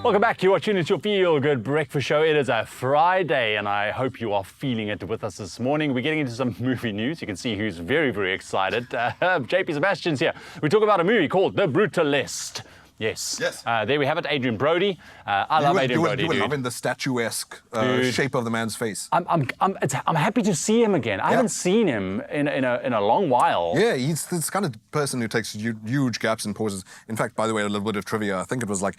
Welcome back. You're watching It's Your Feel Good Breakfast Show. It is a Friday, and I hope you are feeling it with us this morning. We're getting into some movie news. You can see who's very, very excited. JP Sebastian's here. We talk about a movie called The Brutalist. Yes. There we have it, Adrian Brody. I love Adrian Brody. You were loving the statuesque shape of the man's face. I'm happy to see him again. I haven't seen him in a long while. Yeah, he's this kind of person who takes huge gaps and pauses. In fact, by the way, a little bit of trivia. I think it was like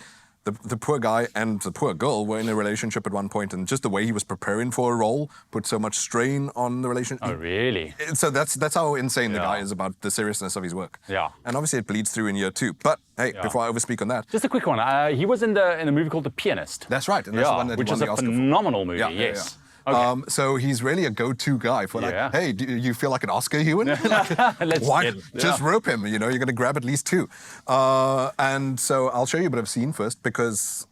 the poor guy and the poor girl were in a relationship at one point, and just the way he was preparing for a role put so much strain on the relationship. Oh, really? So that's how insane the guy is about the seriousness of his work. Yeah. And obviously it bleeds through in year two. But hey, before I overspeak on that, just a quick one. He was in the movie called The Pianist. That's right, and that's the one that which won is the a Oscar phenomenal movie. Yes. Okay. So he's really a go-to guy for like, hey, do you feel like an Oscar, Ewan? Just rope him, you're going to grab at least two. And so I'll show you a bit of a scene first, because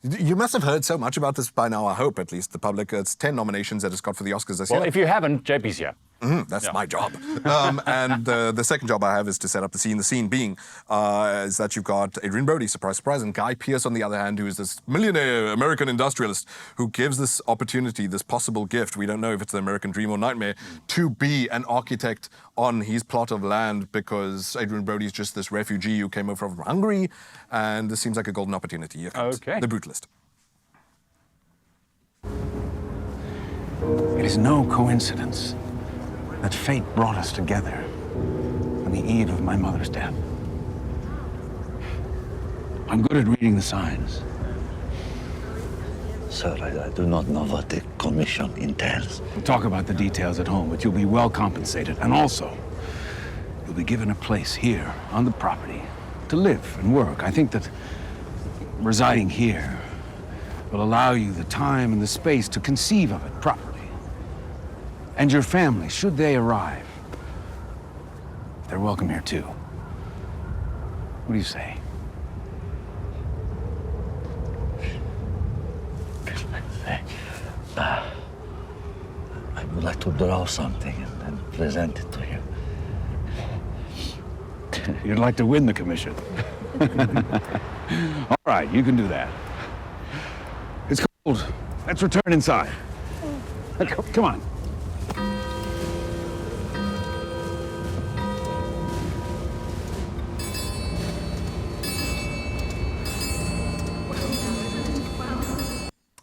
you must have heard so much about this by now, I hope, at least the public. It's 10 nominations that it's got for the Oscars this year. Well, if you haven't, JP's here. That's my job. And the second job I have is to set up the scene. The scene being is that you've got Adrian Brody, surprise, surprise, and Guy Pearce on the other hand, who is this millionaire American industrialist who gives this opportunity, this possible gift, we don't know if it's the American dream or nightmare, to be an architect on his plot of land, because Adrian Brody is just this refugee who came over from Hungary, and this seems like a golden opportunity. Here comes The Brutalist. It is no coincidence that fate brought us together on the eve of my mother's death. I'm good at reading the signs. Sir, I do not know what the commission entails. We'll talk about the details at home, but you'll be well compensated. And also, you'll be given a place here on the property to live and work. I think that residing here will allow you the time and the space to conceive of it properly. And your family, should they arrive, they're welcome here too. What do you say? I would like to draw something and present it to you. You'd like to win the commission. All right, you can do that. It's cold. Let's return inside. Come on.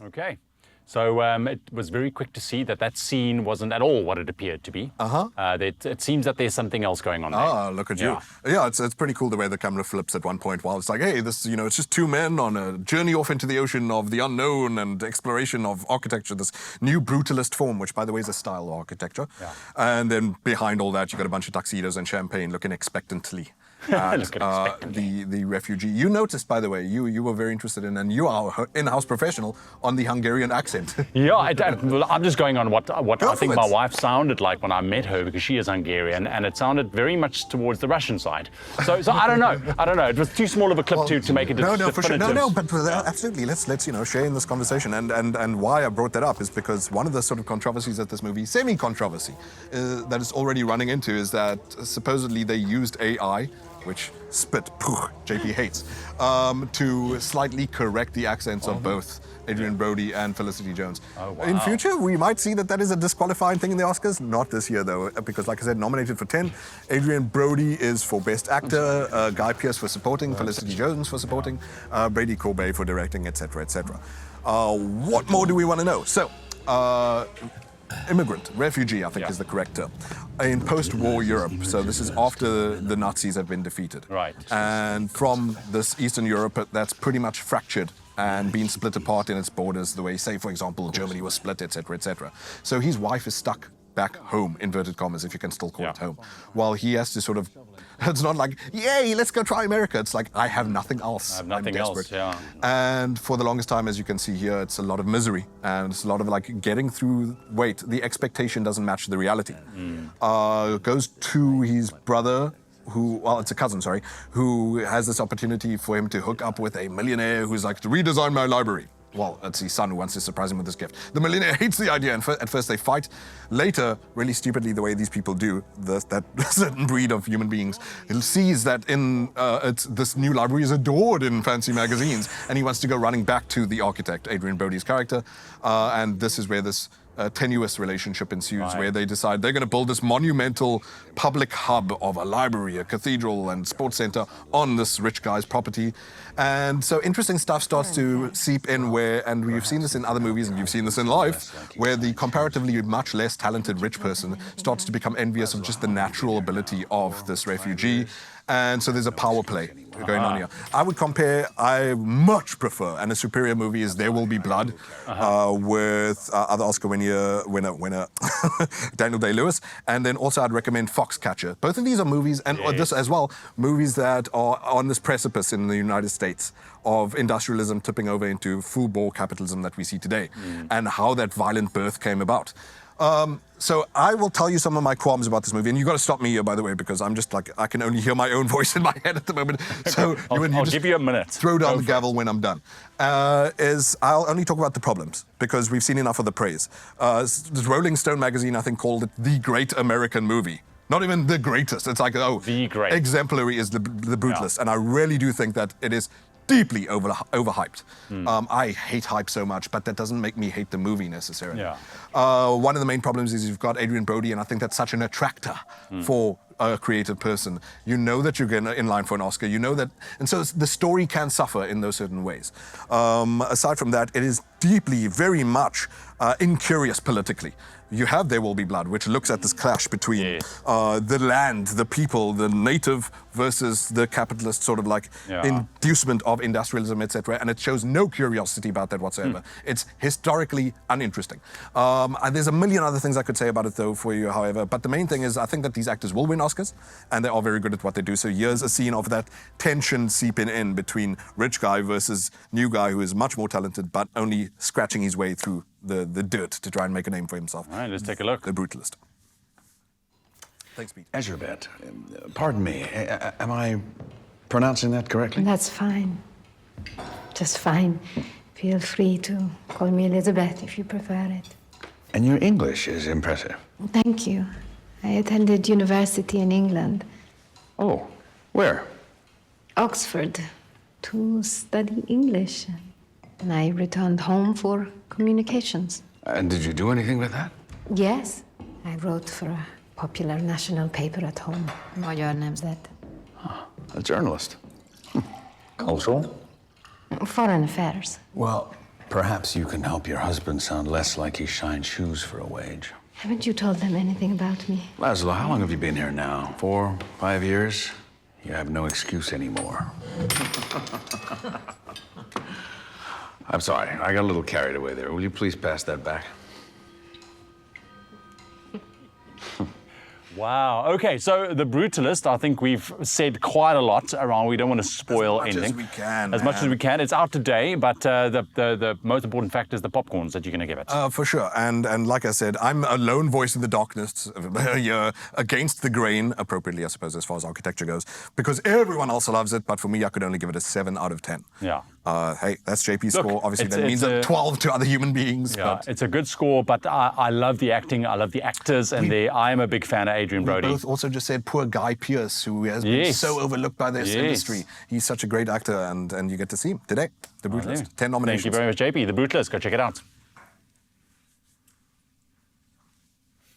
Okay. So it was very quick to see that scene wasn't at all what it appeared to be. It seems that there's something else going on there. Ah, look at you. Yeah, it's pretty cool the way the camera flips at one point while it's like, hey, this, it's just two men on a journey off into the ocean of the unknown and exploration of architecture, this new brutalist form, which, by the way, is a style of architecture. And then behind all that, you've got a bunch of tuxedos and champagne looking expectantly at the refugee. You noticed, by the way, you were very interested in, and you are an in-house professional on the Hungarian accent. I'm just going on what I think my wife sounded like when I met her, because she is Hungarian, and it sounded very much towards the Russian side. So I don't know. It was too small of a clip to make it No, for sure. No, but absolutely. Let's share in this conversation. And why I brought that up is because one of the sort of controversies that this movie, semi-controversy, that it's already running into, is that supposedly they used AI, which JP hates, to slightly correct the accents of both Adrian Brody and Felicity Jones. In future, we might see that is a disqualifying thing in the Oscars. Not this year, though, because, like I said, nominated for 10. Adrian Brody is for Best Actor, Guy Pearce for supporting, Felicity Jones for supporting, Brady Corbet for directing, etc., etc. What more do we want to know? So, immigrant, refugee, I think is the correct term, in post-war Europe. So this is after the Nazis have been defeated. Right. And from this Eastern Europe, that's pretty much fractured and been split apart in its borders, the way, say, for example, Germany was split, etc., etc. So his wife is stuck back home, inverted commas, if you can still call it home, while he has to sort of, it's not like, yay, let's go try America. It's like, I have nothing else. I'm desperate. And for the longest time, as you can see here, it's a lot of misery, and it's a lot of like getting through, the expectation doesn't match the reality. Goes to his brother, it's a cousin, sorry, who has this opportunity for him to hook up with a millionaire who's like, to redesign my library. well, it's his son who wants to surprise him with this gift. The millionaire hates the idea, and at first they fight. Later, really stupidly, the way these people do, that certain breed of human beings, he sees that this new library is adored in fancy magazines, and he wants to go running back to the architect, Adrian Brody's character, and this is where this tenuous relationship ensues, where they decide they're going to build this monumental public hub of a library, a cathedral, and sports center on this rich guy's property. And so interesting stuff starts to seep in and we've seen this in other movies, and you've seen this in life, where the comparatively much less talented rich person starts to become envious of just the natural ability of this refugee. And so there's a power play going on here. I much prefer, and a superior movie is There Will Be Blood, with other Oscar winner Daniel Day-Lewis. And then also I'd recommend Foxcatcher. Both of these are movies, and this as well, movies that are on this precipice in the United States of industrialism tipping over into full-bore capitalism that we see today, and how that violent birth came about. So I will tell you some of my qualms about this movie, and you've got to stop me here, by the way, because I'm just like, I can only hear my own voice in my head at the moment. So I'll give you a minute. Throw down the gavel when I'm done. I'll only talk about the problems, because we've seen enough of the praise. The Rolling Stone magazine, I think, called it the great American movie. Not even the greatest. It's like, the great. Exemplary is the Brutalist. Yeah. And I really do think that it is deeply overhyped. I hate hype so much, but that doesn't make me hate the movie necessarily. Yeah. One of the main problems is you've got Adrian Brody, and I think that's such an attractor for a creative person. You know that you're in line for an Oscar. You know that, and so the story can suffer in those certain ways. Aside from that, it is deeply, very much incurious politically. You have There Will Be Blood, which looks at this clash between the land, the people, the native versus the capitalist sort of like inducement of industrialism, etc. And it shows no curiosity about that whatsoever. It's historically uninteresting. And there's a million other things I could say about it, though, for you, however. But the main thing is I think that these actors will win Oscars, and they are very good at what they do. So here's a scene of that tension seeping in between rich guy versus new guy who is much more talented, but only scratching his way through the dirt to try and make a name for himself. All right, let's take a look. The Brutalist. Thanks, Pete. Ezerbet, pardon me, am I pronouncing that correctly? That's fine. Just fine. Feel free to call me Elizabeth if you prefer it. And your English is impressive. Thank you. I attended university in England. Oh, where? Oxford, to study English. And I returned home for communications. And did you do anything with that? Yes. I wrote for a popular national paper at home. Magyar Nemzet. A journalist. Cultural? Foreign affairs. Well, perhaps you can help your husband sound less like he shines shoes for a wage. Haven't you told them anything about me? Laszlo, how long have you been here now? 4, 5 years? You have no excuse anymore. I'm sorry, I got a little carried away there. Will you please pass that back? Wow. Okay, so The Brutalist, I think we've said quite a lot around. We don't want to spoil anything. As much as we can. As much as we can. It's out today, but the most important factor is the popcorns that you're going to give it. For sure. And like I said, I'm a lone voice in the darkness here, against the grain, appropriately, I suppose, as far as architecture goes, because everyone else loves it, but for me, I could only give it a 7 out of 10. Yeah. Hey, that's JP's score. Obviously, that means a 12 to other human beings. Yeah, it's a good score, but I love the acting. I love the actors, and I am a big fan of Adrian Brody. We both also just said poor Guy Pearce, who has been so overlooked by this industry. He's such a great actor, and you get to see him today. The Brutalist. 10 nominations. Thank you very much, JP. The Brutalist. Go check it out.